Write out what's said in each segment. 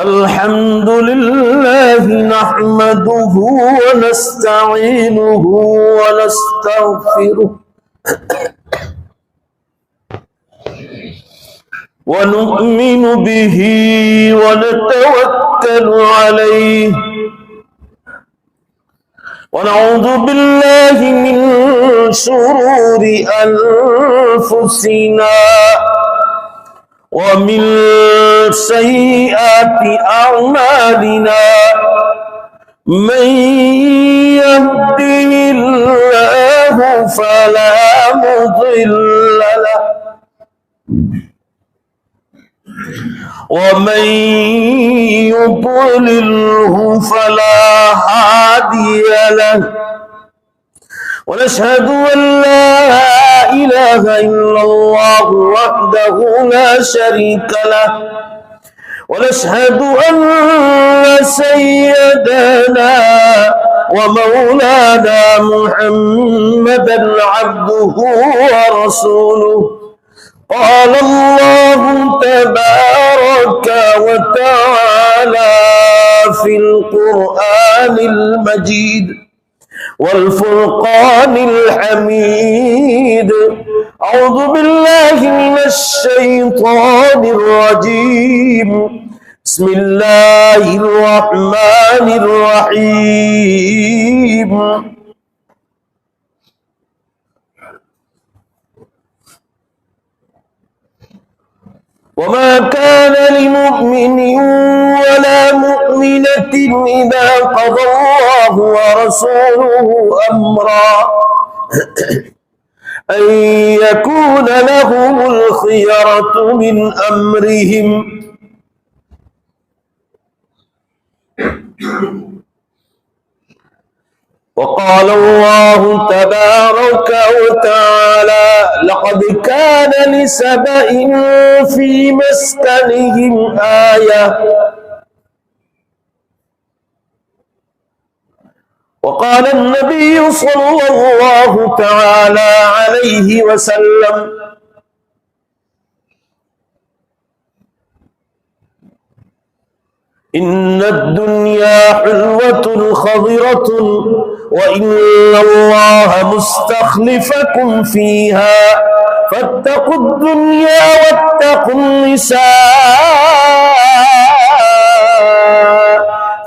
अल्हम्दुलिल्लाह नहमदुहु व नस्तईनुहु व नस्तगफिरुहु व नु'मिनु बिही व नतवक्कलु अलैहि व नऊज़ु बिल्लाहि मिन शुरूरि अनफुसिना वमिन सय्यिआति अअमालिना मन यहदिहिल्लाहु फला मुदिल्ल लहु वमन युद्लिल्हु फला हादिय लहु वनशहदु अल्ला इलाहा इल्लल्लाहु वहदहु ला शरीका लहु वनशहदु अन्ना सय्यदना व मौलाना मुहम्मदन अब्दुहु व रसूलुहु क़ाल अल्लाहु तबारक व तआला फ़िल क़ुरआनिल मजीद वल फ़ुरक़ानिल हमीद अऊज़ु बिल्लाहि मिनश शैतानिर रजीम बिस्मिल्लाहिर रहमानिर रहीम वमा कान लिमुमिनिन वला मुमिनतिन इज़ा क़ज़ल्लाहु व रसूलुहु अम्रा अन यकून लहुमुल खियरतु मिन अम्रिहिम वक़ाल अल्लाहु तबारक व तआला लक़द कान लिसबइन फ़ी मस्कनिहिम आया वक़ाल अन्नबी सल्लल्लाहु तआला अलैहि वसल्लम इन्नद्दुन्या हुल्वतुन ख़ज़िरतुन व इन्नल्लाह मुस्तख़्लिफ़कुम फ़ीहा फ़त्तक़ुद्दुन्या वत्तक़ुन्निसा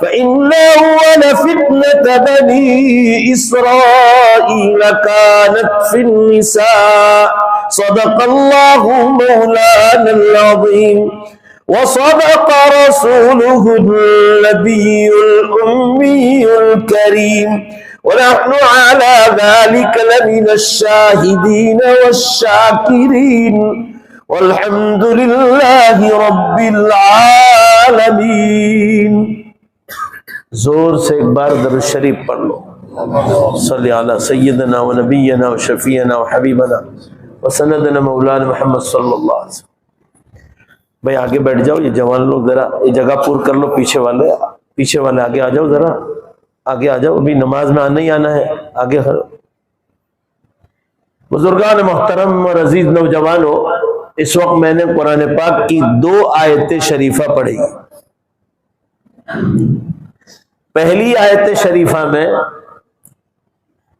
फ़इन्ना अव्वल फ़ित्नत बनी इस्राईल कानत फ़िन्निसा सदक़ल्लाहु मौलानल अज़ीम वसदक़ रसूलुहुन नबियुल उम्मियुल करीम वनहनु अला ज़ालिका लमिनश शाहिदीन वश्शाकिरीन वल्हम्दुलिल्लाहि रब्बिल आलमीन। जोर से एक बार दरूद शरीफ पढ़ लो। सल्ली अला सय्यदना व नबियना व शफीना व हबीबना व सनदना मौलाना मुहम्मद सल्लल्लाहु अलैहि वसल्लम। भाई आगे बैठ जाओ, ये जवान लोग जरा ये जगह पूर कर लो। पीछे वाले आगे आ जाओ, जरा आगे आ जाओ, अभी नमाज में आना ही आना है। आगे बुजुर्गान मोहतरम और अजीज नौजवानों, इस वक्त मैंने कुरान पाक की 2 आयतें शरीफा पढ़ी। पहली आयत शरीफा में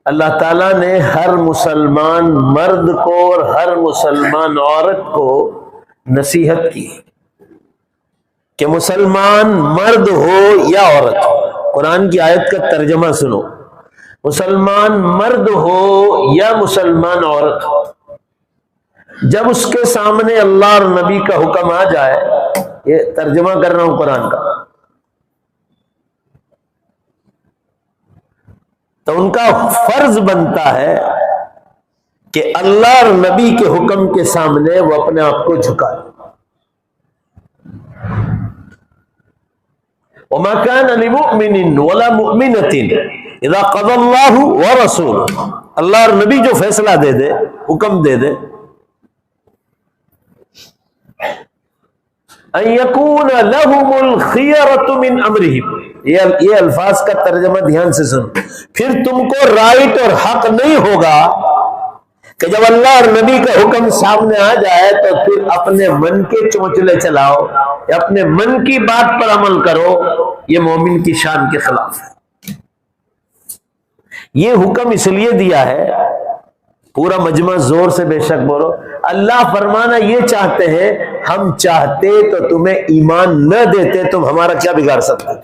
अल्लाह ताला ने हर मुसलमान मर्द को और हर मुसलमान औरत को नसीहत की कि मुसलमान मर्द हो या औरत हो। कुरान की आयत का तर्जमा सुनो, मुसलमान मर्द हो या मुसलमान औरत हो, जब उसके सामने अल्लाह और नबी का हुक्म आ जाए, ये तर्जमा कर रहा हूं कुरान का, तो उनका फर्ज बनता है कि अल्लाह और नबी के हुक्म के सामने वो अपने आप को झुकाए। वमा कान लिमुमिनिन वला मुमिनतिन इज़ा क़ज़ल्लाहु व रसूलुहु, अल्लाह और नबी जो फैसला दे दे, हुक्म दे दे, अन यकून लहुमुल खियरतु मिन अमरिहिम, ये अल्फाज का तर्जमा ध्यान से सुनो। फिर तुमको राइट और हक नहीं होगा कि जब अल्लाह और नबी का हुक्म सामने आ जाए तो फिर अपने मन के चोंचले चलाओ या अपने मन की बात पर अमल करो, ये मोमिन की शान के खिलाफ है। ये हुक्म इसलिए दिया है, पूरा मजमा जोर से बेशक बोलो, अल्लाह फरमाना ये चाहते हैं, हम चाहते तो तुम्हें ईमान न देते, तुम हमारा क्या बिगाड़ सकते?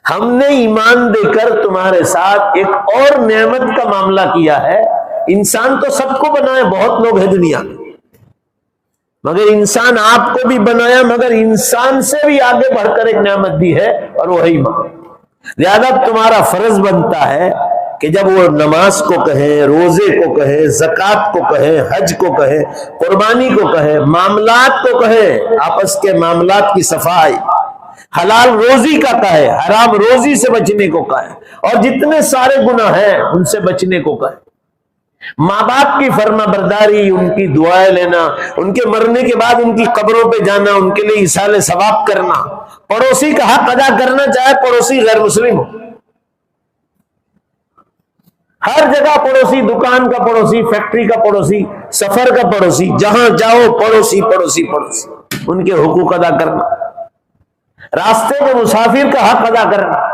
हमने ईमान देकर तुम्हारे साथ एक और नेमत का मामला किया है। इंसान तो सबको बनाया, बहुत लोग हैं दुनिया में, मगर इंसान आपको भी बनाया, मगर इंसान से भी आगे बढ़कर एक नेमत दी है और वो है ईमान। लिहाजा तुम्हारा फर्ज बनता है कि जब वो नमाज को कहे, रोजे को कहे, ज़कात को कहे, हज को कहे, कुर्बानी को कहे, मामलात को कहे, आपस के मामलात की सफाई, हलाल रोजी का कहे, हराम रोजी से बचने को कहे, और जितने सारे गुनाह हैं उनसे बचने को कहे। माँ बाप की फर्मा बरदारी, उनकी दुआएं लेना, उनके मरने के बाद उनकी कब्रों पे जाना, उनके लिए इसाले सवाब करना, पड़ोसी का हक अदा करना, चाहे पड़ोसी गैर मुस्लिम हो। हर जगह पड़ोसी, दुकान का पड़ोसी, फैक्ट्री का पड़ोसी, सफर का पड़ोसी, जहां जाओ पड़ोसी पड़ोसी पड़ोसी, उनके हुकूक अदा करना, रास्ते में मुसाफिर का हक अदा करना,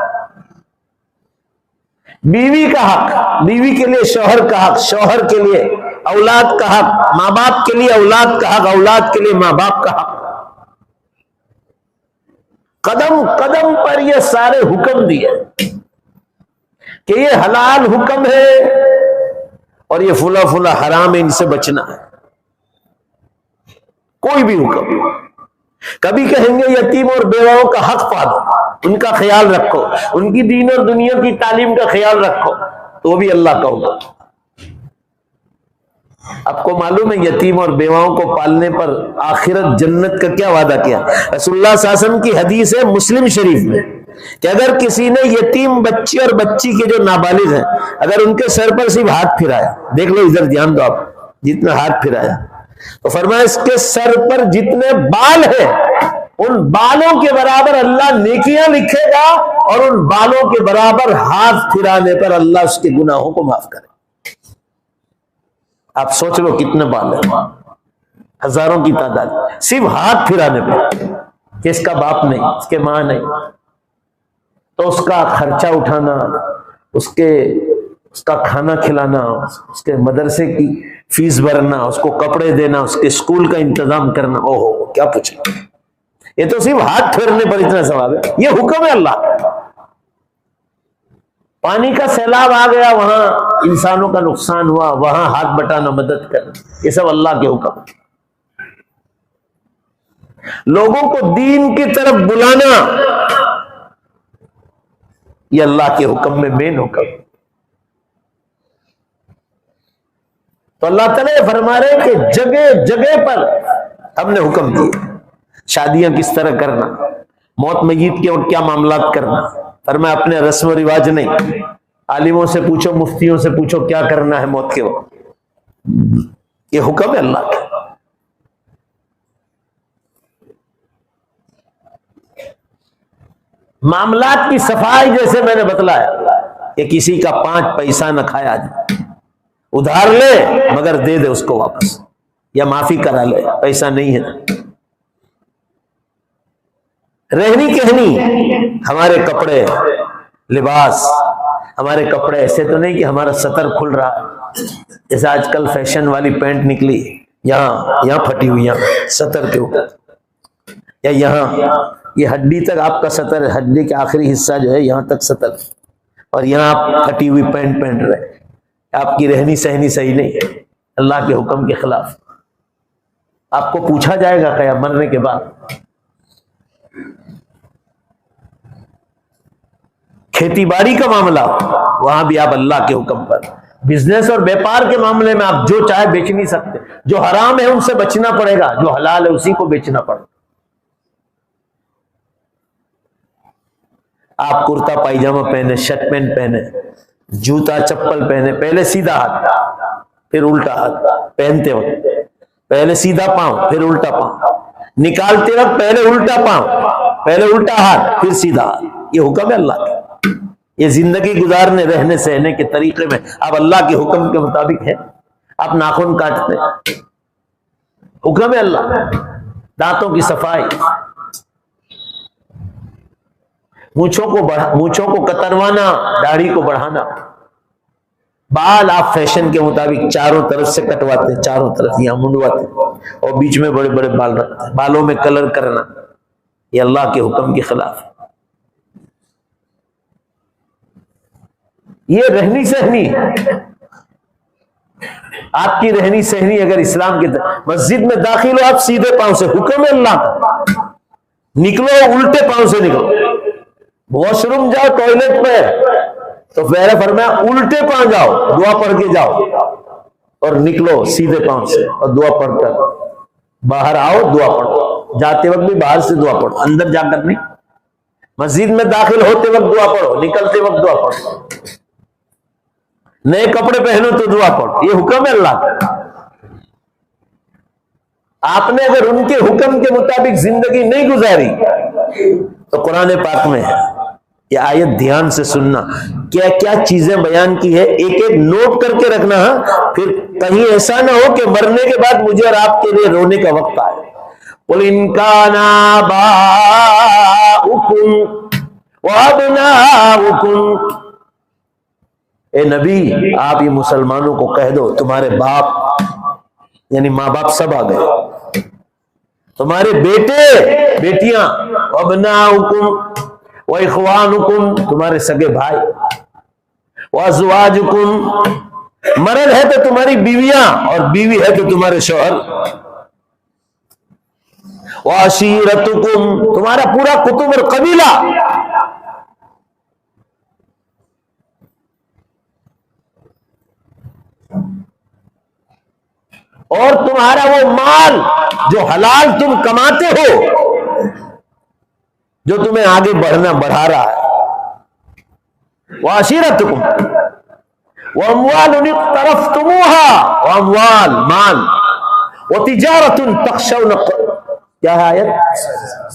बीवी का हक, बीवी के लिए शौहर का हक, शौहर के लिए औलाद का हक, माँ बाप के लिए औलाद का हक, औलाद के लिए माँ बाप का हक। कदम कदम पर ये सारे हुक्म दिए कि ये हलाल हुक्म है और ये फुला फुला हराम है, इनसे बचना है। कोई भी हुक्म, कभी कहेंगे यतीम और बेवाओं का हक पालो, उनका ख्याल रखो, उनकी दीन और दुनिया की तालीम का ख्याल रखो, तो भी अल्लाह का हुक्म। आपको मालूम है यतीम और बेवाओं को पालने पर आखिरत जन्नत का क्या वादा किया? रसूलुल्लाह सल्लल्लाहु अलैहि वसल्लम की हदीस है मुस्लिम शरीफ में कि अगर किसी ने यतीम बच्चे और बच्ची के जो नाबालिग हैं, अगर उनके सर पर सिर्फ हाथ फिराया, देख लो इधर ध्यान दो आप, जितना हाथ फिराया, तो फरमाया इसके सर पर जितने बाल हैं उन बालों के बराबर अल्लाह नेकियां लिखेगा, और उन बालों के बराबर हाथ फिराने पर अल्लाह उसके गुनाहों को माफ करे। आप सोच लो कितने बाल हैं, हजारों की तादाद, सिर्फ हाथ फिराने पर। कि इसका बाप नहीं, इसके मां नहीं, तो उसका खर्चा उठाना, उसका खाना खिलाना, उसके मदरसे की फीस भरना, उसको कपड़े देना, उसके स्कूल का इंतजाम करना, ओहो क्या पूछे। ये तो सिर्फ हाथ फेरने पर इतना सवाब है। ये हुक्म है अल्लाह। पानी का सैलाब आ गया, वहां इंसानों का नुकसान हुआ, वहां हाथ बटाना, मदद करना, ये सब अल्लाह के हुक्म। लोगों को दीन की तरफ बुलाना, ये अल्लाह के हुक्म में मेन हुक्म। तो अल्लाह ताला फरमा रहे कि जगह जगह पर हमने हुक्म दिए। शादियां किस तरह करना, मौत मय्यत के वक्त क्या मामलात करना, फरमाया अपने रस्म रिवाज नहीं, आलिमों से पूछो, मुफ्तियों से पूछो क्या करना है मौत के वक्त। ये हुक्म है अल्लाह का। मामलात की सफाई, जैसे मैंने बतलाया कि किसी का 5 पैसा न खाया जाए, उधार ले मगर दे दे उसको वापस, या माफी करा ले, पैसा नहीं है। रहनी कहनी, हमारे कपड़े लिबास, हमारे कपड़े ऐसे तो नहीं कि हमारा सतर खुल रहा है, जैसे आजकल फैशन वाली पैंट निकली, यहां फटी हुई, यहां सतर के ऊपर, या यहां ये हड्डी तक आपका सतर है, हड्डी के आखिरी हिस्सा जो है यहां तक सतर, और यहां आप फटी हुई पैंट पहन रहे, आपकी रहनी सहनी सही नहीं है, अल्लाह के हुक्म के खिलाफ। आपको पूछा जाएगा क्या मरने के बाद? खेती बाड़ी का मामला, वहां भी आप अल्लाह के हुक्म पर। बिजनेस और व्यापार के मामले में आप जो चाहे बेच नहीं सकते, जो हराम है उनसे बचना पड़ेगा, जो हलाल है उसी को बेचना पड़ेगा। आप कुर्ता पायजामा पहने, शर्ट पैंट पहने, जूता चप्पल पहने, पहले सीधा हाथ फिर उल्टा हाथ, पहनते वक्त पहले सीधा पांव फिर उल्टा पांव, निकालते वक्त पहले उल्टा पांव, पहले उल्टा हाथ फिर सीधा हाथ, ये हुक्म है अल्लाह का। ये जिंदगी गुजारने रहने सहने के तरीके में आप अल्लाह के हुक्म के मुताबिक है। आप नाखून काटते, हुक्म है अल्लाह। दांतों की सफाई, मूंछों को कतरवाना, दाढ़ी को बढ़ाना। बाल आप फैशन के मुताबिक चारों तरफ से कटवाते हैं, चारों तरफ यहां मुंडवाते और बीच में बड़े बड़े बाल रखते हैं। बालों में कलर करना ये अल्लाह के हुक्म के खिलाफ है। ये रहनी सहनी, आपकी रहनी सहनी अगर इस्लाम के मस्जिद में दाखिल हो आप सीधे पांव से, हुक्म है अल्लाह का। निकलो उल्टे पांव से निकलो। वॉशरूम जाओ, टॉयलेट में, तो पहले फरमाया उल्टे पांव जाओ, दुआ पढ़ के जाओ और निकलो सीधे पांव से और दुआ पढ़कर बाहर आओ, दुआ पढ़ो। जाते वक्त भी बाहर से दुआ पढ़ो, अंदर जाकर नहीं। मस्जिद में दाखिल होते वक्त दुआ पढ़ो, निकलते वक्त दुआ पढ़ो। नए कपड़े पहनो तो दुआ पढ़ो, ये हुक्म है अल्लाह का। आपने अगर उनके हुक्म के मुताबिक जिंदगी नहीं गुजारी तो कुरान पाक में ये आयत ध्यान से सुनना, क्या क्या चीजें बयान की है, एक एक नोट करके रखना है। फिर कहीं ऐसा ना हो कि मरने के बाद मुझे और आपके लिए रोने का वक्त आए। कुल इन काना बाउकुम व अबनाउकुम, ए नबी आप ये मुसलमानों को कह दो तुम्हारे बाप यानी माँ बाप सब आ गए, तुम्हारे बेटे बेटियां, अबनाउकुम व इखवानुकुम तुम्हारे सगे भाई, व अज़वाजुकुम मर्द है तो तुम्हारी बीवियां और बीवी है तो तुम्हारे शौहर, व अशीरतुकुम तुम्हारा पूरा कुतुब और कबीला, और तुम्हारा वो माल जो हलाल तुम कमाते हो, जो तुम्हें आगे बढ़ा रहा है। वह अशीरतुकुम वह अम्वालुन इक़्तरफ़्तुमूहा, वह अम्वाल माल, वह तिजारतुन तख़शौन क्या है आयत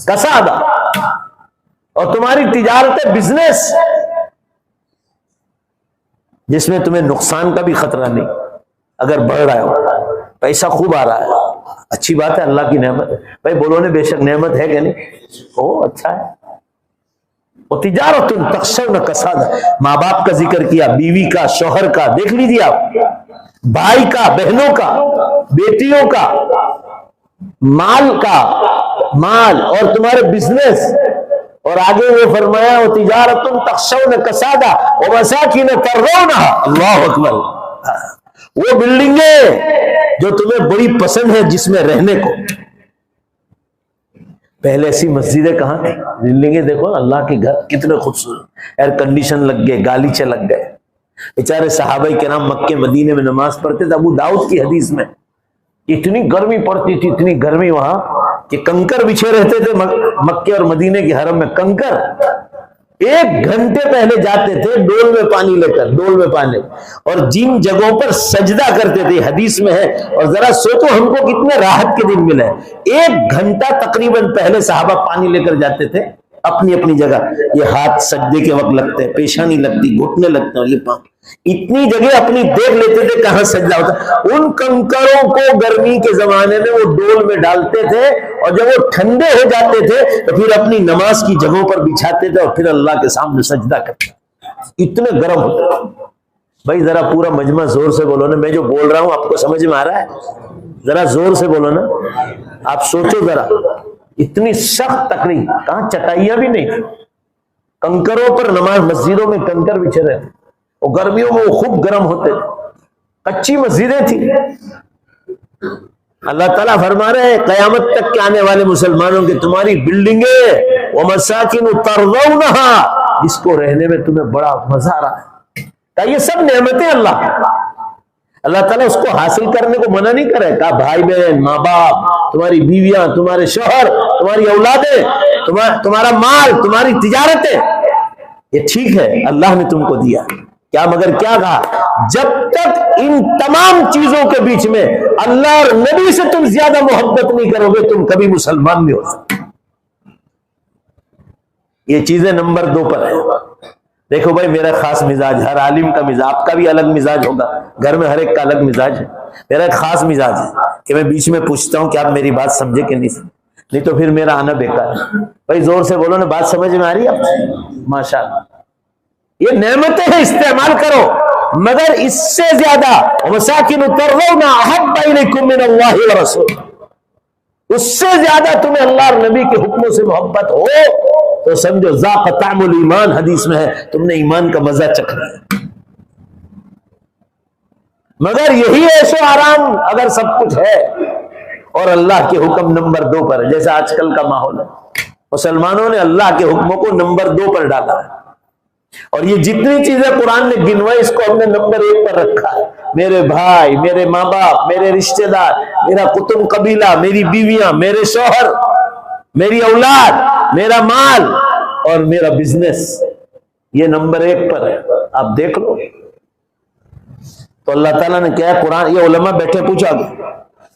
कसादा, और तुम्हारी तिजारत बिजनेस जिसमें तुम्हें नुकसान का भी खतरा नहीं। अगर बढ़ रहा है, पैसा खूब आ रहा है, अच्छी बात है, अल्लाह की नेमत है। भाई बोलो ने बेशक नेमत है कि नहीं, ओ अच्छा है। और तिजारतुन तख़शौन कसादा, माँ बाप का जिक्र किया, बीवी का, शौहर का, देख लीजिए आप, भाई का, बहनों का, बेटियों का, माल का, माल और तुम्हारे बिजनेस। और आगे वो फरमाया वो तिजारतुन तख़शौन कसादा व मसाकिन तर्ज़ौनहा, अल्लाहु अकबर, वो बिल्डिंगे जो तुम्हें बड़ी पसंद है जिसमें रहने को। पहले ऐसी मस्जिदें कहां थी, बिल्डिंगे देखो, अल्लाह के घर कितने खूबसूरत, एयर कंडीशन लग गए, गालीचे लग गए। बेचारे सहाबाई किराम मक्के मदीने में नमाज पढ़ते थे। अबू दाऊद की हदीस में इतनी गर्मी पड़ती थी, इतनी गर्मी वहां कि कंकर बिछे रहते थे मक्के और मदीने के हरम में। कंकर 1 घंटे पहले जाते थे डोल में पानी लेकर, डोल में पानी, और जिन जगहों पर सजदा करते थे, हदीस में है। और जरा सोचो हमको कितने राहत के दिन मिले। 1 घंटा तकरीबन पहले सहाबा पानी लेकर जाते थे अपनी अपनी जगह। ये हाथ सजदे के वक्त लगते हैं, पेशानी लगती, घुटने लगते हैं, ये पांव, इतनी जगह अपनी देख लेते थे कहां सजदा होता। उन कंकरों को गर्मी के जमाने में वो डोल में डालते थे, और जब वो ठंडे हो जाते थे तो फिर अपनी नमाज की जगहों पर बिछाते थे और फिर अल्लाह के सामने सजदा करते। इतने गर्म होते। भाई जरा पूरा मजमा जोर से बोलो ना, मैं जो बोल रहा हूं आपको समझ में आ रहा है? जरा जोर से बोलो ना, आप सोचो जरा, इतनी सख्त तकरीर, कहां चटाइयां भी नहीं, कंकरों पर नमाज, मस्जिदों में कंकर बिछे रहे, और गर्मियों में वो खूब गर्म होते, कच्ची मस्जिदें थी। अल्लाह ताला फरमा रहे हैं कयामत तक के आने वाले मुसलमानों की तुम्हारी बिल्डिंगे व मसाकिन तर्ज़ौनहा, जिसको रहने में तुम्हें बड़ा मजा आ रहा है। ये सब नेमतें अल्लाह ताला उसको हासिल करने को मना नहीं करे। कहा भाई बहन, माँ बाप, तुम्हारी बीवियां, तुम्हारे शौहर, तुम्हारी औलादें, तुम्हारा माल, तुम्हारी तिजारतें, ये ठीक है, अल्लाह ने तुमको दिया क्या, मगर क्या कहा, जब तक इन तमाम चीजों के बीच में अल्लाह और नबी से तुम ज्यादा मोहब्बत नहीं करोगे, तुम कभी मुसलमान नहीं हो सकते। ये चीजें नंबर 2 पर है। देखो भाई, मेरा खास मिजाज, हर आलिम का मिजाज, आपका भी अलग मिजाज होगा, घर में हर एक का अलग मिजाज है। मेरा एक खास मिजाज है कि मैं बीच में पूछता हूं कि आप मेरी बात समझे कि नहीं समझे, नहीं तो फिर मेरा आना बेकार है। भाई जोर से बोलो ना, बात समझ में आ रही है आपको? माशाअल्लाह, ये नेमतें हैं, इस्तेमाल करो। मगर इससे ज्यादा वसाकिन तरदौना अहब्बा इलैकुम मिनल्लाहि व रसूल, उससे ज्यादा तुम्हें अल्लाह और नबी के हुक्मों से मोहब्बत हो तो समझो ज़ाक़ तामुल ईमान, हदीस में है, तुमने ईमान का मजा चखना है। मगर यही ऐशो आराम अगर सब कुछ है और अल्लाह के हुक्म नंबर 2 पर है, जैसा आजकल का माहौल है, मुसलमानों ने अल्लाह के हुक्मों को नंबर 2 पर डाला है। और ये जितनी चीजें कुरान ने गिनवाई, इसको हमने नंबर 1 पर रखा है। मेरे भाई, मेरे माँ बाप, मेरे रिश्तेदार, मेरा कुतुब कबीला, मेरी बीवियां, मेरे शौहर, मेरी औलाद, मेरा माल और मेरा बिजनेस, ये नंबर 1 पर है। आप देख लो। तो अल्लाह ताला ने क्या है, कुरान, ये उलमा बैठे पूछा,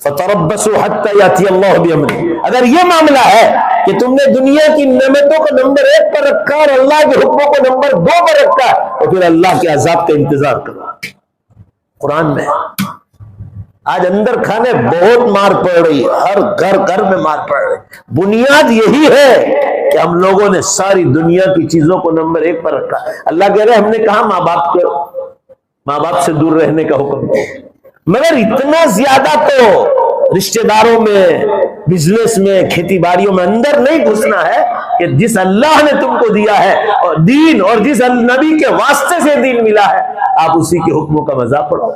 फतरब्बसू हत्ता याती अल्लाह बिअमरी। अगर ये मामला है कि तुमने दुनिया की नेमतों को नंबर 1 पर रखा और अल्लाह के हुक्मों को नंबर 2 पर रखा, तो फिर अल्लाह के अजाब का इंतजार करो। कुरान में आज अंदर खाने बहुत मार पड़ रही है, हर घर घर में मार पड़ रही है। बुनियाद यही है कि हम लोगों ने सारी दुनिया की चीजों को नंबर 1 पर रखा। अल्लाह कह रहे हमने कहा माँ बाप से दूर रहने का हुक्म दो, मगर इतना ज्यादा तो रिश्तेदारों में, बिजनेस में, खेती बाड़ियों में अंदर नहीं घुसना है कि जिस अल्लाह ने तुमको दिया है और दीन, और जिस नबी के वास्ते से दीन मिला है, आप उसी के हुक्मों का मजा पढ़ो।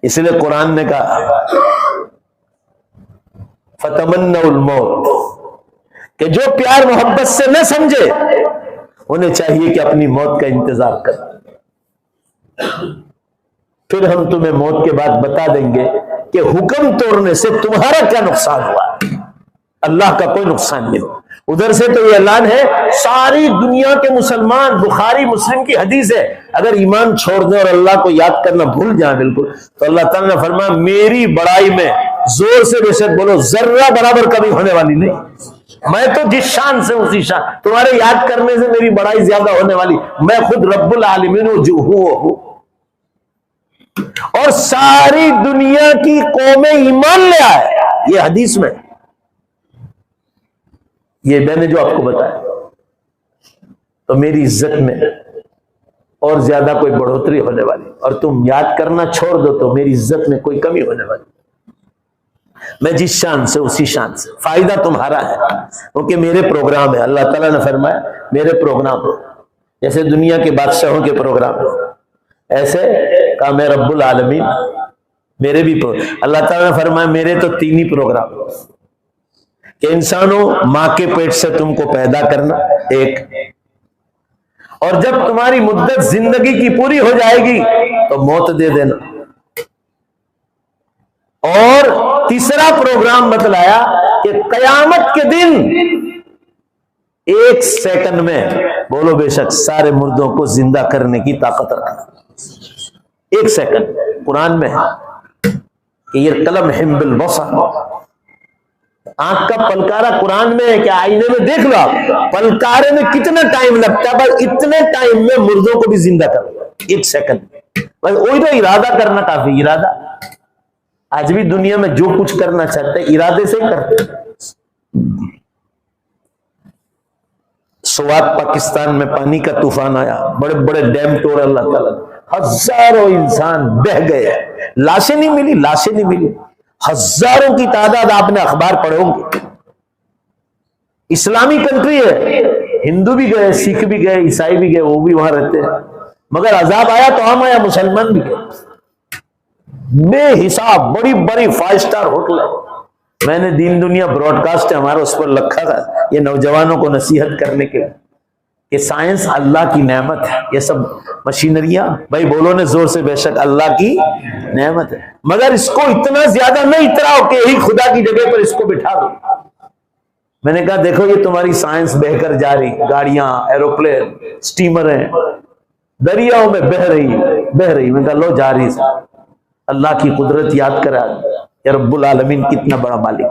इसलिए कुरान ने कहा फतमन्नउल मौत, कि जो प्यार मोहब्बत से न समझे उन्हें चाहिए कि अपनी मौत का इंतजार करें। फिर हम तुम्हें मौत के बाद बता देंगे कि हुक्म तोड़ने से तुम्हारा क्या नुकसान हुआ, अल्लाह का कोई नुकसान नहीं। उधर से तो ये ऐलान है, सारी दुनिया के मुसलमान, बुखारी मुस्लिम की हदीस है, अगर ईमान छोड़ दें और अल्लाह को याद करना भूल जाए बिल्कुल, तो अल्लाह ताला ने फरमाया मेरी बड़ाई में जोर से बेशक बोलो, जर्रा बराबर कभी होने वाली नहीं। मैं तो जिस शान से उसी शान, तुम्हारे याद करने से मेरी बड़ाई ज्यादा होने वाली, मैं खुद रब्बुल आलमीन हूं, जो हूं। और सारी दुनिया की कौमें ईमान ले आए, ये हदीस में, ये मैंने जो आपको बताया, तो मेरी इज्जत में और ज्यादा कोई बढ़ोतरी होने वाली, और तुम याद करना छोड़ दो तो मेरी इज्जत में कोई कमी होने वाली। मैं जिस शान से उसी शान से, फायदा तुम्हारा है, क्योंकि मेरे प्रोग्राम है। अल्लाह ताला ने फरमाया मेरे प्रोग्राम हो, जैसे दुनिया के बादशाहों के प्रोग्राम हो, ऐसे कहा मैं रब्बुल आलमीन, मेरे भी अल्लाह ताला ने फरमाया मेरे तो 3 ही प्रोग्राम कि इंसानों, मां के पेट से तुमको पैदा करना एक, और जब तुम्हारी मुद्दत जिंदगी की पूरी हो जाएगी तो मौत दे देना, और तीसरा प्रोग्राम बतलाया कि कयामत के दिन 1 सेकंड में, बोलो बेशक, सारे मुर्दों को जिंदा करने की ताकत रखना। 1 सेकंड कुरान में है कि ये कलम हिम्बिल बसर, आंख का पलकारा कुरान में है कि आईने में देख लो आप, पलकारे में कितना टाइम लगता है, बस इतने टाइम में मुर्दों को भी जिंदा करो, 1 सेकंड। बस वही तो इरादा करना काफी, इरादा। आज भी दुनिया में जो कुछ करना चाहते हैं इरादे से करते हैं। स्वात पाकिस्तान में पानी का तूफान आया, बड़े बड़े डैम तोड़ अल्लाह ताला, हजारों इंसान बह गए, लाशें नहीं मिली, लाशें नहीं मिली, हजारों की तादाद, आपने अखबार पढ़े होंगे। इस्लामी कंट्री है, हिंदू भी गए, सिख भी गए, ईसाई भी गए, वो भी वहां रहते हैं, मगर अजाब आया तो हम आया, मुसलमान भी गए बेहिसाब। बड़ी बड़ी 5 स्टार होटल है, मैंने दीन दुनिया ब्रॉडकास्ट है हमारा, उस पर लिखा था ये नौजवानों को नसीहत करने के लिए कि साइंस अल्लाह की नेमत है, ये सब मशीनरियां, भाई बोलो ने जोर से, बेशक अल्लाह की नेमत है, मगर इसको इतना ज्यादा नहीं इतराओ कि यही खुदा की जगह पर इसको बिठा दो। मैंने कहा देखो ये तुम्हारी साइंस बहकर जा रही, गाड़ियां, एरोप्लेन, स्टीमर है, दरियाओं में बह रही। मैं कहा लो जा रही, अल्लाह की कुदरत याद करा, या रब्बुल आलमीन कितना बड़ा मालिक।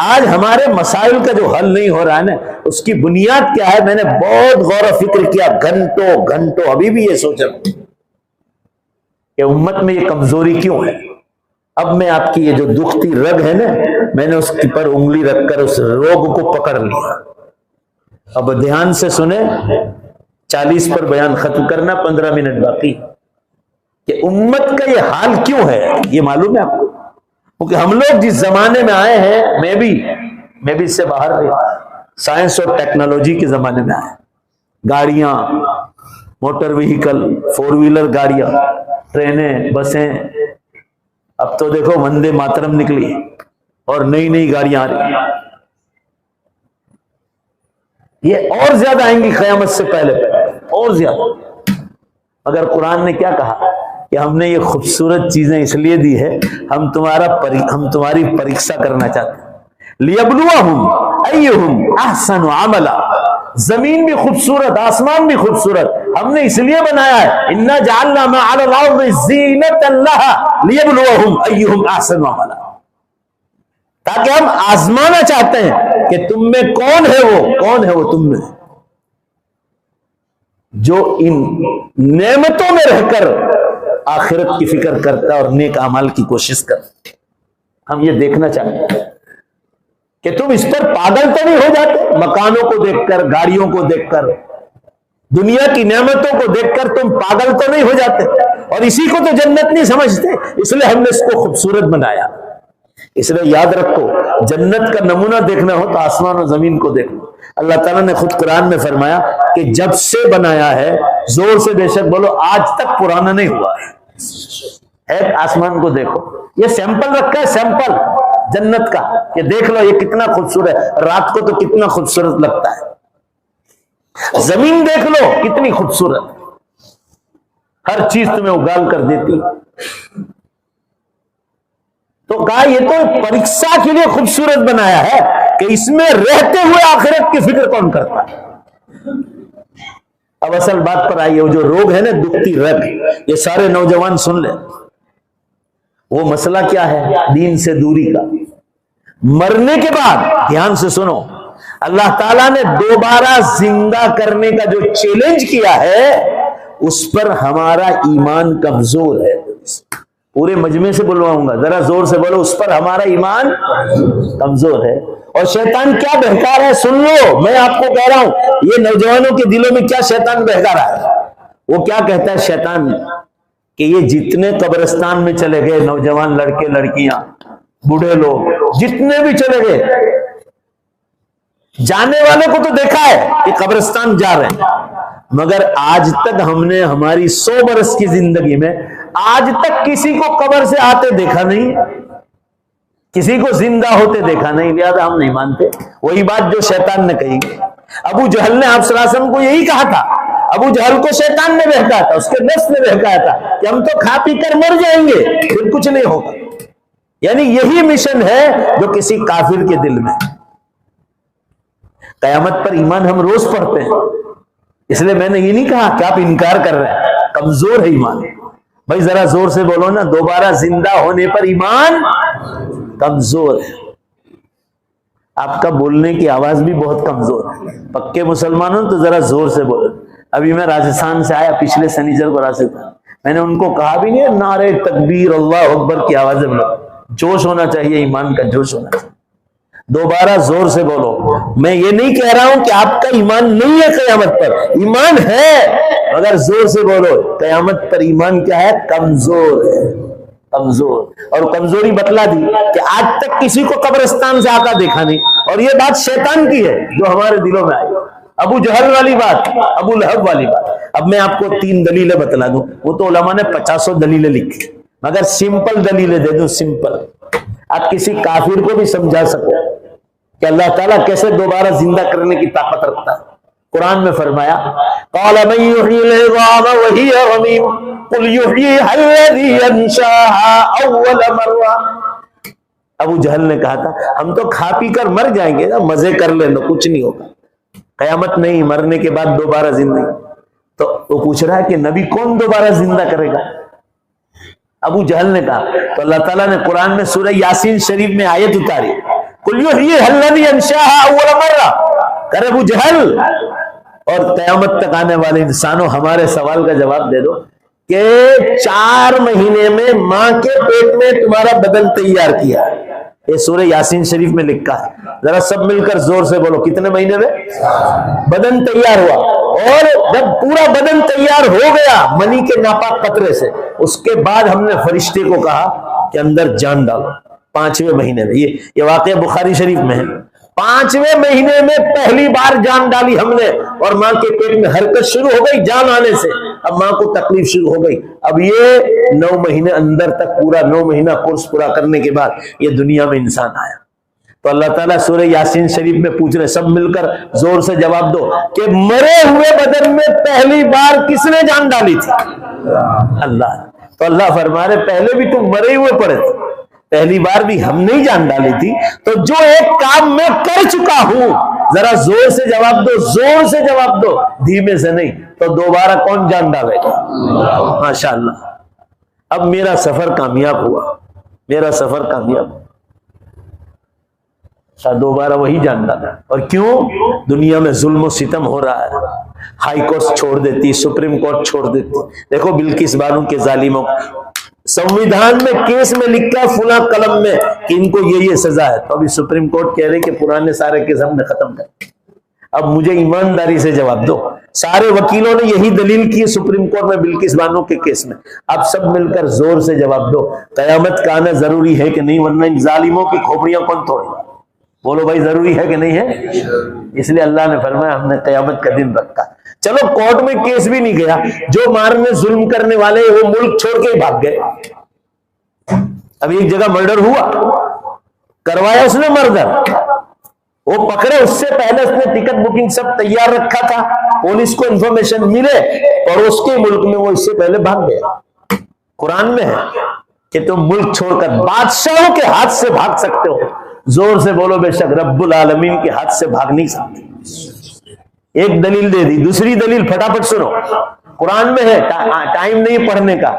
आज हमारे मसाइल का जो हल नहीं हो रहा है ना, उसकी बुनियाद क्या है? मैंने बहुत गौर और फिक्र किया, घंटों घंटों, अभी भी ये सोच रहा हूं कि उम्मत में ये कमजोरी क्यों है। अब मैं आपकी ये जो दुखती रग है ना, मैंने उसके पर उंगली रखकर उस रोग को पकड़ लिया। अब ध्यान से सुने, 40 पर बयान खत्म करना, 15 मिनट बाकी। कि उम्मत का ये हाल क्यों है, ये मालूम है आपको? क्योंकि हम लोग जिस जमाने में आए हैं, मैं भी इससे बाहर रही, साइंस और टेक्नोलॉजी के जमाने में आए। गाड़ियां, मोटर व्हीकल, 4 व्हीलर गाड़ियां, ट्रेनें, बसें, अब तो देखो वंदे मातरम निकली और नई नई गाड़ियां आ रही। ये और ज्यादा आएंगी क़यामत से पहले और ज्यादा। मगर कुरान ने क्या कहा कि हमने ये खूबसूरत चीजें इसलिए दी है, हम तुम्हारी परीक्षा करना चाहते हैं। लियब्लुवहुम अय्युहुम अहसनु अमला। जमीन भी खूबसूरत, आसमान भी खूबसूरत, हमने इसलिए बनाया है। इन्ना जअलना मा अलल अर्दि ज़ीनतन लहा लियब्लुवहुम अय्युहुम अहसनु अमला, ताकि हम आजमाना चाहते हैं कि तुम में कौन है वो तुम में जो इन नेमतों में रहकर आखिरत की फिक्र करता है और नेक अमाल की कोशिश करता है। हम ये देखना चाहते हैं कि तुम इस पर पागल तो नहीं हो जाते। मकानों को देखकर, गाड़ियों को देखकर, दुनिया की नेमतों को देखकर तुम पागल तो नहीं हो जाते और इसी को तो जन्नत नहीं समझते। इसलिए हमने इसको खूबसूरत बनाया। इसलिए याद रखो, जन्नत का नमूना देखना हो तो आसमान और जमीन को देखो। अल्लाह ताला ने खुद कुरान में फरमाया कि जब से बनाया है, जोर से बेशक बोलो, आज तक पुराना नहीं हुआ है। आसमान को देखो, ये सैंपल रखा है, सैंपल जन्नत का, कि देख लो ये कितना खूबसूरत है, रात को तो कितना खूबसूरत लगता है। जमीन देख लो कितनी खूबसूरत, हर चीज तुम्हें उगाल कर देती। तो कहा ये तो परीक्षा के लिए खूबसूरत बनाया है कि इसमें रहते हुए आखिरत की फिक्र कौन करता है। अब असल बात पर आई है, वो जो रोग है ना, दुखती रग, ये सारे नौजवान सुन ले। वो मसला क्या है? दीन से दूरी का। मरने के बाद, ध्यान से सुनो, अल्लाह ताला ने दोबारा जिंदा करने का जो चैलेंज किया है, उस पर हमारा ईमान कमजोर है। पूरे मजमे से बुलवाऊंगा, जरा जोर से बोलो, उस पर हमारा ईमान कमजोर है। और शैतान क्या बहका रहा है सुन लो, मैं आपको कह रहा हूं, ये नौजवानों के दिलों में क्या शैतान बहका रहा है। वो क्या कहता है शैतान कि ये जितने कब्रिस्तान में चले गए नौजवान लड़के लड़कियां, बूढ़े लोग, जितने भी चले गए, जाने वाले को तो देखा है कि कब्रिस्तान जा रहे हैं, मगर आज तक हमने हमारी 100 बरस की जिंदगी में आज तक किसी को कब्र से आते देखा नहीं, किसी को जिंदा होते देखा नहीं, लिहाजा हम नहीं मानते। वही बात जो शैतान ने कही। अबू जहल ने आप सल्लल्लाहु अलैहि वसल्लम को यही कहा था। अबू जहल को शैतान ने बहकाया था, उसके नफ्स ने बहकाया था कि हम तो खा पी कर मर जाएंगे, फिर कुछ नहीं होगा। यानी यही मिशन है जो किसी काफिर के दिल में। कयामत पर ईमान हम रोज पढ़ते हैं, इसलिए मैंने ये नहीं कहा कि आप इनकार कर रहे हैं, कमजोर है ईमान। भाई जरा जोर से बोलो ना, दोबारा जिंदा होने पर ईमान कमजोर है। आपका बोलने की आवाज भी बहुत कमजोर है। पक्के मुसलमानों तो जरा जोर से बोलो। अभी मैं राजस्थान से आया, पिछले शनिचर को राजस्थान, मैंने उनको कहा भी नहीं नारे तकबीर अल्लाह अकबर की आवाज में, जोश होना चाहिए, ईमान का जोश होना चाहिए। दोबारा जोर से बोलो। मैं ये नहीं कह रहा हूं कि आपका ईमान नहीं है, कयामत पर ईमान है, मगर जोर से बोलो, कयामत पर ईमान क्या है? कमजोर है, कमजोर। और कमजोरी बतला दी कि आज तक किसी को कब्रिस्तान से आता देखा नहीं, और ये बात शैतान की है जो हमारे दिलों में आई। अबू जहल वाली बात, अबू लहब वाली बात। अब मैं आपको 3 दलीलें बतला दूं, वो तो उलमा ने 50 दलीलें लिखी, मगर सिंपल दलीलें दे दूं, सिंपल, आप किसी काफिर को भी समझा सको कि अल्लाह ताला कैसे दोबारा जिंदा करने की ताकत रखता है। कुरान में फरमाया, क़ाल मन युह्यिल इज़ाम व हिय रमीम क़ुल युह्यिहा अल्लज़ी अंशाहा अव्वल मर्रा। अबू जहल ने कहा था हम तो खा पी कर मर जाएंगे ना, मजे कर लेना, कुछ नहीं होगा, कयामत नहीं, मरने के बाद दोबारा जिंदगी। तो वो पूछ रहा है कि नबी कौन दोबारा जिंदा करेगा? अबू जहल ने कहा। तो अल्लाह ताला ने कुरान में सूरह यासीन शरीफ में आयत उतारी, कुल युह्यिहल्लज़ी अंशअहा अव्वल मर्रा, कर अबू जहल और कयामत तक आने वाले इंसानों, हमारे सवाल का जवाब दे दो कि 4 महीने में मां के पेट में तुम्हारा बदन तैयार किया। ये सूरह यासीन शरीफ में लिखा है। जरा सब मिलकर जोर से बोलो, कितने महीने में बदन तैयार हुआ? और जब पूरा बदन तैयार हो गया मनी के नापाक कतरे से, उसके बाद हमने फरिश्ते को कहा कि अंदर जान डालो। 5वें महीने में, ये वाकया बुखारी शरीफ में है। 5वें महीने में पहली बार जान डाली हमने और मां के पेट में हरकत शुरू हो गई जान आने से। अब मां को तकलीफ शुरू हो गई। अब ये 9 महीने अंदर तक, पूरा 9 महीना कोर्स पूरा करने के बाद ये दुनिया में इंसान आया। तो अल्लाह ताला सूरह यासीन शरीफ में पूछ रहे, सब मिलकर जोर से जवाब दो कि मरे हुए बदन में पहली बार किसने जान डाली थी? अल्लाह। तो अल्लाह फरमा रहे, पहले भी तुम मरे हुए पड़े थे, पहली बार भी हमने ही जान डाली थी। तो जो एक काम मैं कर चुका हूं, जरा जोर से जवाब दो, जोर से जवाब दो, धीमे से नहीं। तो दोबारा कौन जान डालेगा? माशाअल्लाह। अब मेरा सफर कामयाब हुआ, मेरा सफर कामयाब हुआ, दोबारा वही जान डाला। और क्यों? दुनिया में जुल्म सितम हो रहा है, हाई कोर्ट छोड़ देती, सुप्रीम कोर्ट छोड़ देती। देखो बिल्किस बानो के जालिमों, संविधान में केस में लिखा फुला कलम में कि इनको ये सजा है, तो अभी सुप्रीम कोर्ट कह रहे कि पुराने सारे केस हमने खत्म कर। अब मुझे ईमानदारी से जवाब दो, सारे वकीलों ने यही दलील की सुप्रीम कोर्ट में बिल्किस बानो के केस में। अब सब मिलकर जोर से जवाब दो, कयामत का आना जरूरी है कि नहीं? वरना इन जालिमों की खोपड़ियां कौन तोड़ेगा? बोलो भाई, जरूरी है कि नहीं है? इसलिए अल्लाह ने फरमाया हमने कयामत का दिन रखा। चलो कोर्ट में केस भी नहीं गया, जो मारने जुल्म करने वाले वो मुल्क छोड़ के ही भाग गए। अभी एक जगह मर्डर हुआ, करवाया उसने मर्डर, वो पकड़े, उससे पहले उसने टिकट बुकिंग सब तैयार रखा था, पुलिस को इंफॉर्मेशन मिले पड़ोस के मुल्क में, वो इससे पहले भाग गया। कुरान में है कि तुम मुल्क छोड़कर बादशाहों के हाथ से भाग सकते हो। जोर से बोलो, बेशक रब्बुल आलमीन के हाथ से भाग नहीं सकते। एक दलील दे दी, दूसरी दलील फटाफट सुनो, कुरान में है, टाइम नहीं पढ़ने का।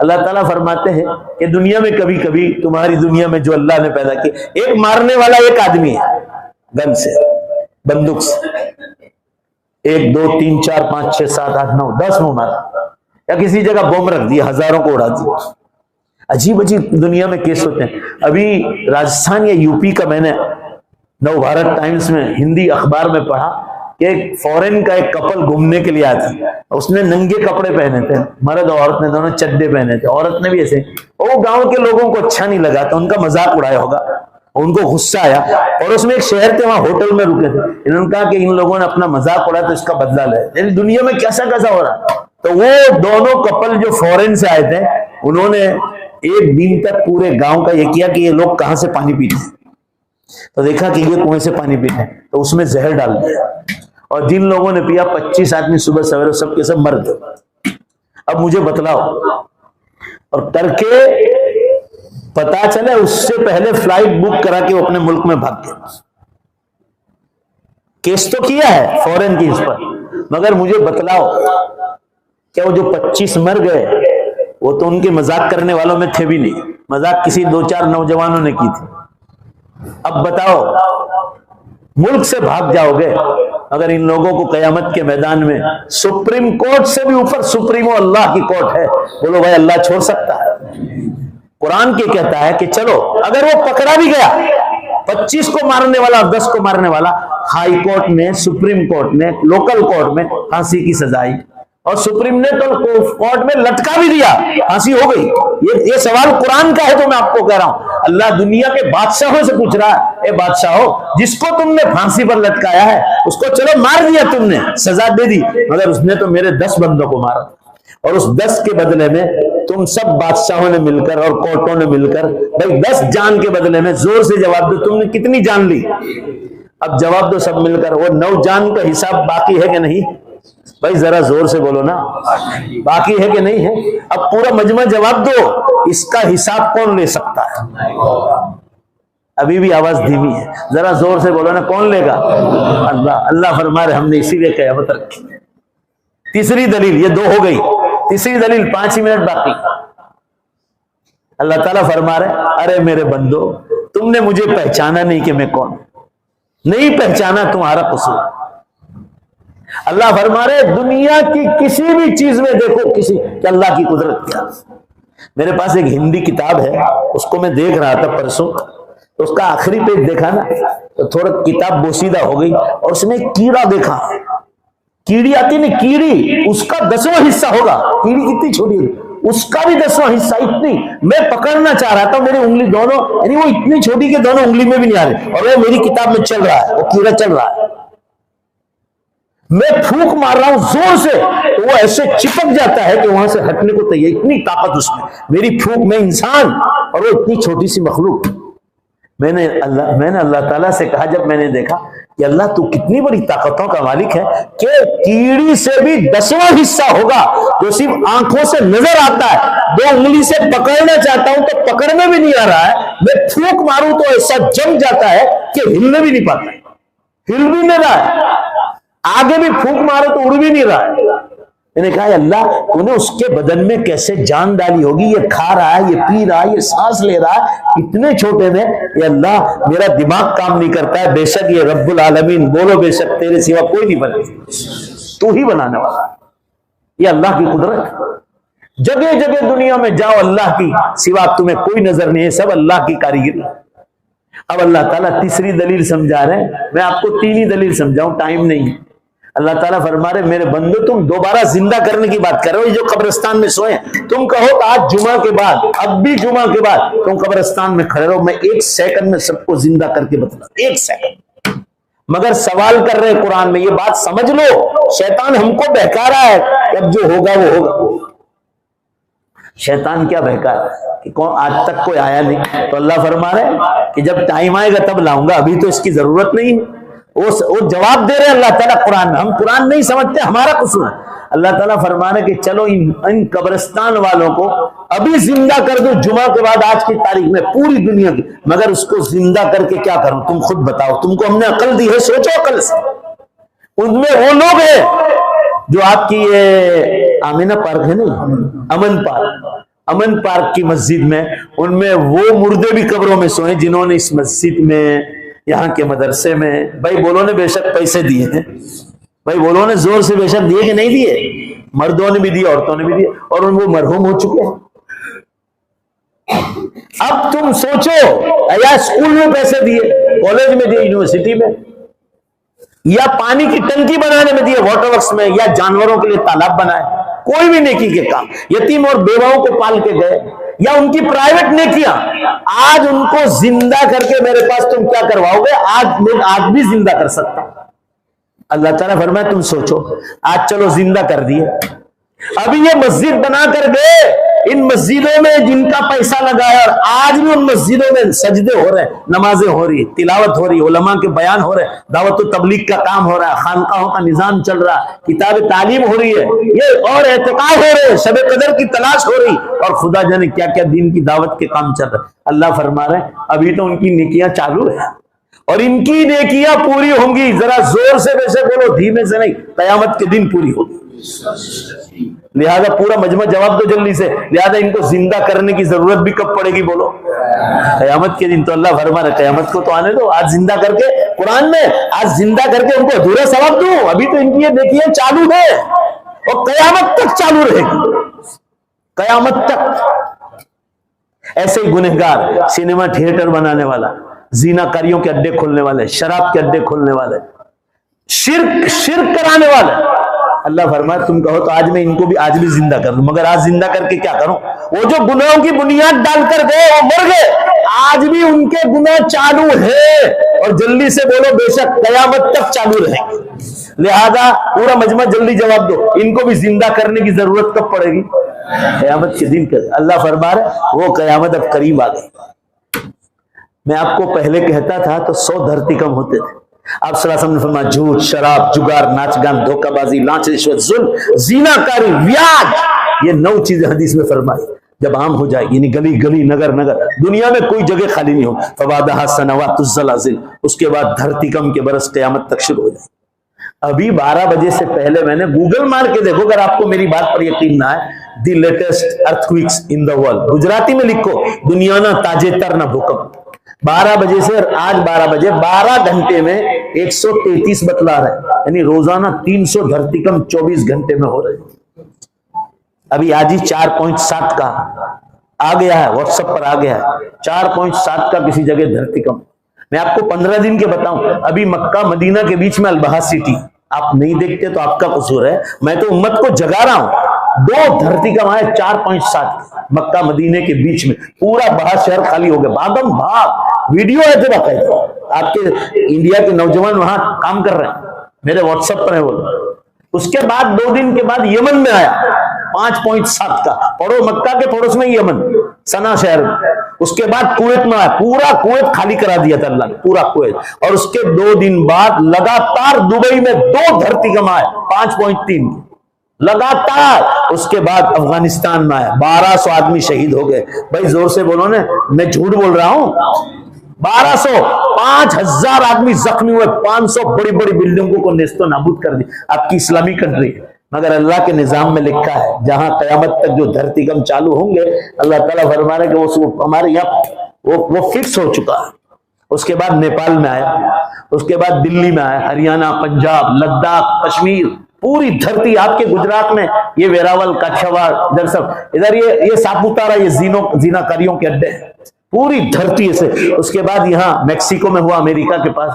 अल्लाह ताला फरमाते हैं कि दुनिया में कभी कभी, तुम्हारी दुनिया में जो अल्लाह ने पैदा की, एक मारने वाला एक आदमी है, गन से, बंदूक से, 1 2 3 4 5 6 7 8 9 10 में मारा, या किसी जगह बम रख दिया, हजारों को उड़ा दिया। अजीब अजीब दुनिया में केस होते हैं। अभी राजस्थान या यूपी का मैंने नव भारत टाइम्स में हिंदी अखबार में पढ़ा कि एक फॉरेन का एक कपल घूमने के लिए आया था, उसने नंगे कपड़े पहने थे, मर्द और औरत ने दोनों चड्डे पहने थे, औरत ने भी ऐसे। वो गांव के लोगों को अच्छा नहीं लगा, तो उनका मजाक उड़ाया होगा, उनको गुस्सा आया, और उसमें एक शहर थे, वहां होटल में रुके थे। इन्होंने कहा कि इन लोगों ने अपना मजाक उड़ाया तो इसका बदला ले। यानी दुनिया में कैसा कैसा हो रहा। तो वो दोनों कपल जो फॉरेन से आए थे, उन्होंने एक दिन तक पूरे गांव का ये किया कि ये लोग कहां से पानी पीते हैं। तो देखा कि ये कुएं से पानी पीते हैं, तो उसमें जहर डाल दिया, और जिन लोगों ने पिया 25 आदमी सुबह सवेरे सबके सब मर गए। अब मुझे बतलाओ, और करके पता चले उससे पहले फ्लाइट बुक करा के वो अपने मुल्क में भाग गए। केस तो किया है फॉरेन की इस पर, मगर मुझे बतलाओ, क्या वो जो 25 मर गए वो तो उनके मजाक करने वालों में थे भी नहीं, मजाक किसी 2-4 नौजवानों ने की थी। अब बताओ, मुल्क से भाग जाओगे अगर इन लोगों को कयामत के मैदान में सुप्रीम कोर्ट से भी ऊपर सुप्रीमो अल्लाह की कोर्ट है, बोलो भाई अल्लाह छोड़ सकता है? कुरान क्या कहता है कि चलो अगर वो पकड़ा भी गया, 25 को मारने वाला, 10 को मारने वाला, हाई कोर्ट ने, सुप्रीम कोर्ट ने, लोकल कोर्ट में फांसी की सजा आई, और सुप्रीम ने तो कोर्ट में लटका भी दिया, फांसी हो गई। ये सवाल कुरान का है, तो मैं आपको कह रहा हूं, अल्लाह दुनिया के बादशाहों से पूछ रहा है, ए बादशाहों, जिसको तुमने फांसी पर लटकाया है उसको चलो मार दिया, तुमने सजा दे दी, मगर उसने तो मेरे 10 बंदों को मारा, और उस 10 के बदले में तुम सब बादशाहों ने मिलकर और कोर्टों ने मिलकर, भाई 10 जान के बदले में, जोर से जवाब दो, तुमने कितनी जान ली? अब जवाब दो सब मिलकर, वो 9 जान का हिसाब बाकी है कि नहीं? भाई जरा जोर से बोलो ना, बाकी है कि नहीं है? अब पूरा मजमा जवाब दो, इसका हिसाब कौन ले सकता है? अभी भी आवाज धीमी है, जरा जोर से बोलो ना, कौन लेगा? अल्लाह। अल्लाह फरमा रहे हमने इसीलिए कयामत रखी। तीसरी दलील, ये 2 हो गई, तीसरी दलील 5 ही मिनट बाकी। अल्लाह ताला फरमा रहे, अरे मेरे बंदो, तुमने मुझे पहचाना नहीं कि मैं कौन, नहीं पहचाना, तुम्हारा कसूर। अल्लाह फरमा रहे दुनिया की किसी भी चीज में देखो किसी कि अल्लाह की कुदरत क्या। मेरे पास एक हिंदी किताब है, उसको मैं देख रहा था परसों, तो उसका आखिरी पेज देखा ना तो थोड़ा किताब बोसीदा हो गई, और उसमें कीड़ा देखा, कीड़ी आती ना कीड़ी, उसका 10वां हिस्सा होगा, कीड़ी कितनी छोटी है, उसका भी 10वां हिस्सा, इतनी। मैं पकड़ना चाह रहा था, मेरी उंगली दोनों, यानी वो इतनी छोटी कि दोनों उंगली में भी नहीं आ रही, और वो मेरी किताब में चल रहा है, वो कीड़ा चल रहा है। मैं फूंक मार रहा हूं जोर से, तो वो ऐसे चिपक जाता है कि वहां से हटने को तैयार, इतनी ताकत उसमें। मेरी फूंक में इंसान और वो इतनी छोटी सी मखलूक। मैंने अल्लाह ताला से कहा, जब मैंने देखा कि अल्लाह तू कितनी बड़ी ताकतों का मालिक है कि कीड़ी से भी 10वां हिस्सा होगा जो सिर्फ आंखों से नजर आता है, 2 उंगली से पकड़ना चाहता हूं तो पकड़ में भी नहीं आ रहा है, मैं फूंक मारूं तो ऐसा जम जाता है कि हिलने भी नहीं पाता, हिल भी नहीं रहा है, आगे भी फूंक मारो तो उड़ भी नहीं रहा है। मैंने कहा अल्लाह तूने उसके बदन में कैसे जान डाली होगी, ये खा रहा है, ये पी रहा है, ये सांस ले रहा है, इतने छोटे में। ये अल्लाह मेरा दिमाग काम नहीं करता है, बेशक ये रब्बुल आलमीन, बोलो बेशक तेरे सिवा कोई नहीं बने, तू ही बनाने वाला। ये अल्लाह की कुदरत, जगह जगह दुनिया में जाओ अल्लाह की सिवा तुम्हें कोई नजर नहीं है, सब अल्लाह की कारीगरी। अब अल्लाह ताला तीसरी दलील समझा रहे हैं, मैं आपको 3 ही दलील समझाऊं, टाइम नहीं। अल्लाह ताला फरमा रहे मेरे बंदो तुम दोबारा जिंदा करने की बात कर रहे हो, जो कब्रिस्तान में सोए, तुम कहो तो आज जुमा के बाद, अब भी जुमा के बाद तुम कब्रिस्तान में खड़े रहो, मैं 1 सेकंड में सबको जिंदा करके बता, 1 सेकंड। मगर सवाल कर रहे कुरान में, ये बात समझ लो, शैतान हमको बहका रहा है कि अब जो होगा वो होगा। शैतान क्या बहका रहा है कि कौन आज तक कोई आया नहीं, तो अल्लाह फरमा रहे कि जब टाइम आएगा तब लाऊंगा, अभी तो इसकी जरूरत नहीं है। वो जवाब दे रहे अल्लाह ताला कुरान में, हम कुरान नहीं समझते, हमारा कसूर है। अल्लाह ताला फरमा रहे कि चलो इन कब्रिस्तान वालों को अभी जिंदा कर दो जुमा के बाद, आज की तारीख में पूरी दुनिया की, मगर उसको जिंदा करके क्या करूं तुम खुद बताओ, तुमको हमने अकल दी है, सोचो अकल से। उनमें वो लोग हैं जो आपकी ये आमिना पार्क है ना, अमन पार्क की मस्जिद में, उनमें वो मुर्दे भी कब्रों में सोए जिन्होंने इस मस्जिद में, यहाँ के मदरसे में, भाई बोलो ने बेशक पैसे दिए हैं, भाई बोलो ने जोर से बेशक दिए कि नहीं दिए, मर्दों ने भी दिए औरतों ने भी दिए, और वो मरहूम हो चुके हैं। अब तुम सोचो, या स्कूल में पैसे दिए, कॉलेज में दिए, यूनिवर्सिटी में, या पानी की टंकी बनाने में दिए, वाटर वर्क्स में, या जानवरों के लिए तालाब बनाए, कोई भी नेकी के काम, यतीम और बेवाओं को पाल के गए, या उनकी प्राइवेट नेकियां, आज उनको जिंदा करके मेरे पास तुम क्या करवाओगे, आज भी जिंदा कर सकता। अल्लाह ताला फरमाया तुम सोचो, आज चलो जिंदा कर दिए, अभी ये मस्जिद बना कर गए, इन मस्जिदों में जिनका पैसा लगाया, और आज भी उन मस्जिदों में सजदे हो रहे हैं, नमाजें हो रही, तिलावत हो रही, उलमा के बयान हो रहे, दावत तबलीग का काम हो रहा है, खानकाहों का निजाम चल रहा है, किताब तालीम हो रही है, ये और एहतिकाफ हो रहे हैं, शबे कदर की तलाश हो रही, और खुदा जाने क्या क्या दीन की दावत के काम चल रहे। अल्लाह फरमा रहे अभी तो उनकी नेकियां चालू है, और इनकी नेकियां पूरी होंगी, जरा जोर से वैसे बोलो, धीमे से नहीं, कयामत के दिन पूरी होगी। लिहाजा पूरा मजमा जवाब दो जल्दी से, लिहाजा इनको जिंदा करने की जरूरत भी कब पड़ेगी बोलो, कयामत के दिन। तो अल्लाह फरमा रहे कयामत को तो आने दो, आज जिंदा करके, कुरान में आज जिंदा करके उनको अधूरा सवाब दूं, अभी तो इनकी ये नेकियां चालू है और कयामत तक चालू रहेगी, कयामत तक। ऐसे ही गुनहगार, सिनेमा थिएटर बनाने वाला, जीनाकारियों के अड्डे खोलने वाले, शराब के अड्डे खोलने वाले, शिर्क कराने वाले, अल्लाह फरमाए तुम कहो तो आज मैं इनको भी आज भी जिंदा कर दूं, मगर आज जिंदा करके क्या करूं, वो जो गुनाहों की बुनियाद डालकर गए वो मर गए, आज भी उनके गुनाह चालू है, और जल्दी से बोलो बेशक कयामत तक चालू रहेंगे। लिहाजा पूरा मजमा जल्दी जवाब दो, इनको भी जिंदा करने की जरूरत कब पड़ेगी, कयामत के दिन। अल्लाह फरमा रहे वो कयामत अब करीब आ गई। मैं आपको पहले कहता था तो 100 धरती कम होते थे। आप सल्लल्लाहु अलैहि वसल्लम ने फरमाया झूठ, शराब, जुगार, नाचगान, धोखाबाजी, लांच, रिश्वत, जुल्म, ज़िनाकारी, व्याज, ये 9 चीजें हदीस में फरमाई। जब आम हो जाएगी, यानी गली गली, नगर नगर, दुनिया में कोई जगह खाली नहीं हो, फवादहा सनवातुज़ ज़लाज़िल, उसके बाद धरती कम के बरस क़यामत तक शुरू हो जाए। अभी 12 बजे से पहले मैंने गूगल मार के देखो, अगर आपको मेरी बात पर यकीन ना है, the latest earthquakes in the world, Gujarati में लिखो दुनिया ना ताजे तर ना भूकंप, 12 बजे से आज 12 बजे 12 घंटे में 133 बतला रहे, यानी रोजाना 300 धरतीकंप 24 घंटे में हो रहे। अभी आज ही 4.7 का आ गया है, व्हाट्सएप पर आ गया है 4.7 का किसी जगह धरतीकंप। मैं आपको 15 दिन के बताऊं, अभी मक्का मदीना के बीच में अलबहा सिटी, आप नहीं देखते तो आपका कसूर है, मैं तो उम्मत को जगा रहा हूं। 2 धरतीकंप आए 4.7 मक्का मदीने के बीच में, पूरा बहा शहर खाली हो गया, भागम भाग। वीडियो है तो बाकायदा, आपके इंडिया के नौजवान वहां काम कर रहे हैं, मेरे व्हाट्सएप पर है वो। उसके बाद 2 दिन के बाद यमन में आया 5.7 का, पड़ो मक्का के पड़ोस में यमन, सना शहर में। उसके बाद कुवैत में आया, पूरा कुवैत खाली करा दिया था अल्लाह ने, पूरा कुवैत। और उसके 2 दिन बाद लगातार दुबई में 2 धरतीकंप आए 5.3 लगातार। उसके बाद अफगानिस्तान में आया, 1200 आदमी शहीद हो गए। भाई जोर से बोलो ना, मैं झूठ बोल रहा हूं? 1200, 5000 आदमी जख्मी हुए, 500 बड़ी बड़ी बिल्डिंगों को नेस्तो नाबूद कर दी आपकी इस्लामी कंट्री। मगर अल्लाह के निजाम में लिखा है, जहां कयामत तक जो धरतीकंप चालू होंगे, अल्लाह ताला फरमा रहे कि वो हमारे यहाँ वो फिक्स हो चुका है। उसके बाद नेपाल में आया, उसके बाद दिल्ली में आया, हरियाणा, पंजाब, लद्दाख, कश्मीर, पूरी धरती आपके गुजरात में, ये वेरावल, काठियावाड़, इधर सब, इधर ये सापुतारा, ये जीनाकारियों के अड्डे, पूरी धरती से। उसके बाद यहाँ मैक्सिको में हुआ, अमेरिका के पास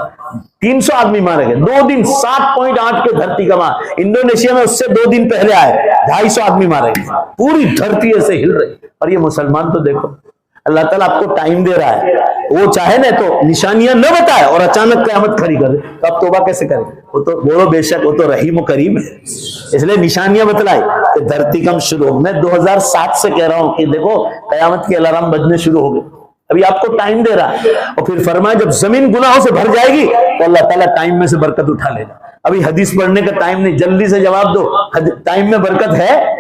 300 आदमी मारे गए 2 दिन, 7.8 के धरतीकंप। इंडोनेशिया में उससे 2 दिन पहले आए, 250 आदमी मारे गए, पूरी धरती ऐसे हिल रही। और ये मुसलमान तो देखो, अल्लाह ताला आपको टाइम दे रहा है, वो चाहे ना तो निशानियां न बताए और अचानक क़यामत खड़ी कर दे, तो आप तौबा कैसे करें? वो तो बोलो बेशक वो तो रहीम और करीम है, इसलिए निशानियां बतलाई कि धरतीकंप शुरू हो। मैं 2007 से कह रहा हूं कि देखो कयामत के अलार्म बजने शुरू हो गए, अभी आपको टाइम दे रहा है। और फिर फरमाया जब जमीन गुनाहों से भर जाएगी तो अल्लाह ताला टाइम में से बरकत उठा लेगा। अभी हदीस पढ़ने का टाइम नहीं, जल्दी से जवाब दो, टाइम में बरकत है?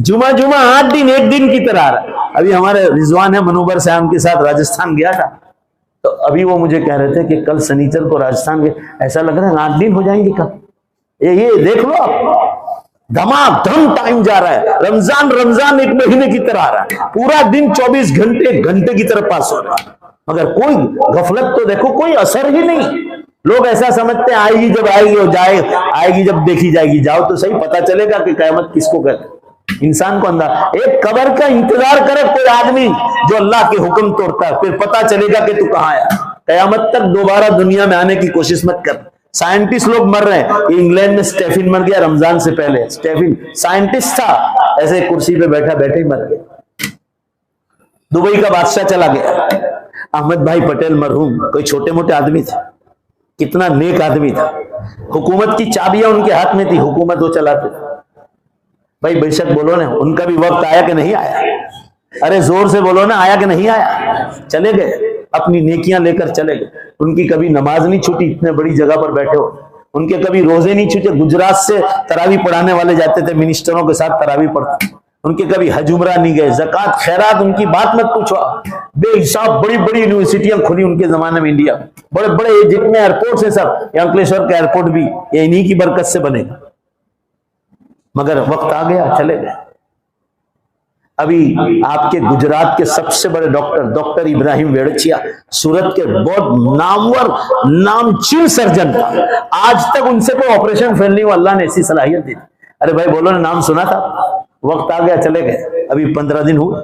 जुमा 8 दिन 1 दिन की तरह आ रहा। अभी हमारे रिजवान है मनोबर साहब के साथ राजस्थान गया था, तो अभी वो मुझे कह रहे थे कि कल शनिचर को राजस्थान गए, ऐसा लग रहा है 8 दिन हो जाएंगे कल। ये देख लो आप, धमाधम टाइम जा रहा है। रमजान 1 महीने की तरह आ रहा है, पूरा दिन 24 घंटे की तरह पास हो रहा है, मगर कोई गफलत तो देखो, कोई असर ही नहीं। लोग ऐसा समझते हैं आएगी जब आएगी और आएगी जब देखी जाएगी। जाओ तो सही, पता चलेगा कि कयामत किसको कहते हैं। इंसान को अंदर एक कब्र का इंतजार करे कोई आदमी जो अल्लाह के हुक्म तोड़ता है, फिर पता चलेगा कि तू कहां आया। कयामत तक दोबारा दुनिया में आने की कोशिश मत कर। साइंटिस्ट लोग मर रहे हैं, इंग्लैंड में स्टेफिन मर गया रमजान से पहले। स्टेफिन साइंटिस्ट था, ऐसे कुर्सी पे बैठे ही मर गया। दुबई का बादशाह चला गया। अहमद भाई पटेल मरहूम कोई छोटे मोटे आदमी थे, कितना नेक आदमी था। हुकूमत की चाबियां उनके हाथ में थी, हुकूमत वो चलाते थे। भाई बेशक बोलो ना, उनका भी वक्त आया कि नहीं आया? अरे जोर से बोलो ना, आया कि नहीं आया? चले गए, अपनी नेकियां लेकर चले गए। उनकी कभी नमाज नहीं छूटी, इतने बड़ी जगह पर बैठे हो। उनके कभी रोजे नहीं छूटे। गुजरात से तरावी पढ़ाने वाले जाते थे, मिनिस्टरों के साथ तरावी पढ़ते। उनके कभी हज उमरा नहीं गए, जक़ात खैरात उनकी बात मत पूछो। बेहिसाब बड़ी बड़ी यूनिवर्सिटियां खुली उनके जमाने में इंडिया में, बड़े बड़े जितने एयरपोर्ट है सब, अंकलेश्वर का एयरपोर्ट भी ये इन्हीं की बरकत से बनेगा। मगर वक्त आ गया, चले गए। अभी आपके गुजरात के सबसे बड़े डॉक्टर इब्राहिम वेड़चिया, सूरत के बहुत नामवर नामचीन सर्जन, आज तक उनसे कोई ऑपरेशन फेल नहीं हुआ। अल्लाह ने ऐसी सलाहियत दी। अरे भाई बोलो ना, नाम सुना था? वक्त आ गया, चले गए। अभी 15 दिन हुए,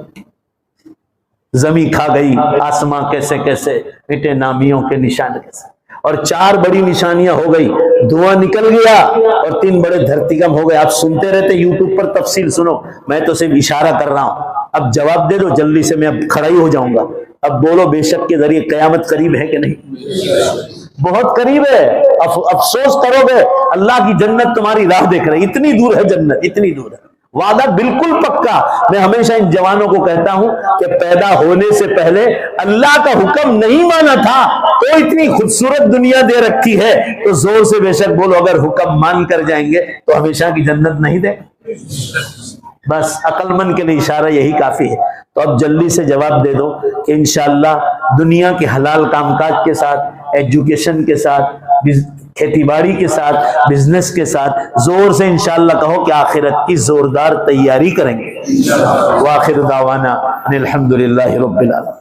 जमी खा गई आसमां कैसे कैसे, मिटे नामियों के निशान कैसे। और 4 बड़ी निशानियां हो गई, धुआं निकल गया और 3 बड़े धरतीकंप हो गए। आप सुनते रहते यूट्यूब पर, तफसील सुनो, मैं तो सिर्फ इशारा कर रहा हूं। अब जवाब दे दो जल्दी से, मैं अब खड़ा ही हो जाऊंगा। अब बोलो बेशक के जरिए कयामत करीब है कि नहीं? बहुत करीब है। अफसोस करोगे, अल्लाह की जन्नत तुम्हारी राह देख रही, इतनी दूर है जन्नत, इतनी दूर है। वादा बिल्कुल पक्का। मैं हमेशा इन जवानों को कहता हूं कि पैदा होने से पहले अल्लाह का हुक्म नहीं माना था तो इतनी खूबसूरत दुनिया दे रखी है, तो जोर से बेशक बोलो, अगर हुक्म मान कर जाएंगे तो हमेशा की जन्नत नहीं दे। बस अक्लमंद के लिए इशारा यही काफी है। तो अब जल्दी से जवाब दे दो कि इंशाअल्लाह दुनिया के हलाल कामकाज के साथ, एजुकेशन के साथ, खेतीबाड़ी के साथ, बिजनेस के साथ जोर से इंशाअल्लाह कहो कि आखिरत की जोरदार तैयारी करेंगे। वाखिर दावाना अनिल हम्दुलिल्लाहि रब्बिल आलमीन।